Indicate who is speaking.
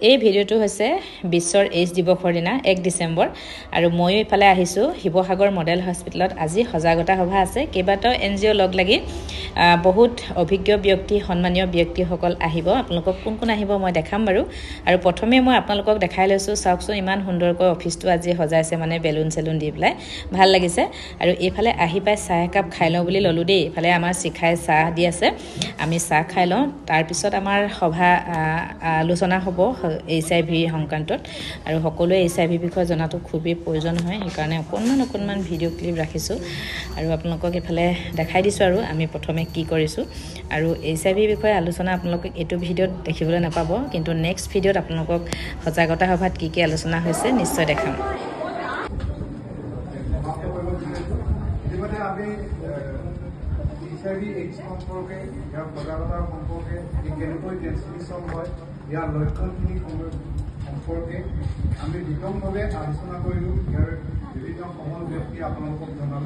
Speaker 1: এই ভিডিঅ'টো হৈছে বিশ্বৰ এইডছ দিৱসৰ দিনা 1 ডিচেম্বৰ আৰু ময়ো ইফালে আহিছোঁ শিৱসাগৰ মডেল হস্পিটেলত। আজি সজাগতা সভা আছে, কেইবাটাও NGO লগ লাগি বহুত অভিজ্ঞ ব্যক্তি সন্মানীয় ব্যক্তিসকল আহিব। আপোনালোকক কোন কোন আহিব মই দেখাম বাৰু। আৰু প্ৰথমে মই আপোনালোকক দেখাই লৈছোঁ, চাওকচোন ইমান সুন্দৰকৈ অফিচটো আজি সজাইছে, মানে বেলুন চেলুন দি পেলাই ভাল লাগিছে। আৰু এইফালে আহি পাই চাহ একাপ খাই লওঁ বুলি ল'লোঁ দেই। এইফালে আমাৰ শিখাই চাহ দি আছে, আমি চাহ খাই লওঁ। তাৰপিছত আমাৰ সভা আলোচনা হ'ব HIV সংক্ৰান্তত, আৰু সকলোৱে HIV বিষয়ে জনাটো খুবেই প্ৰয়োজন হয়। সেইকাৰণে অকণমান ভিডিঅ' ক্লিপ ৰাখিছোঁ আৰু আপোনালোকক এইফালে দেখাই দিছোঁ আৰু আমি প্ৰথমে কি কৰিছোঁ। আৰু HIV বিষয়ে আলোচনা আপোনালোকক এইটো ভিডিঅ'ত দেখিবলৈ নাপাব, কিন্তু নেক্সট ভিডিঅ'ত আপোনালোকক সজাগতা সভাত কি আলোচনা হৈছে নিশ্চয় দেখাম।
Speaker 2: HIV AIDS সম্পৰ্কে ইয়াৰ সজাগতাৰ সম্পৰ্কে কেনেকৈ ট্ৰেন্সমিশ্যন হয় ইয়াৰ লক্ষণখিনি সম্পৰ্কে আমি বিতংভাৱে আলোচনা কৰিলোঁ। ইয়াৰ বিভিন্ন সমল ব্যক্তি আপোনালোকক জনালোঁ।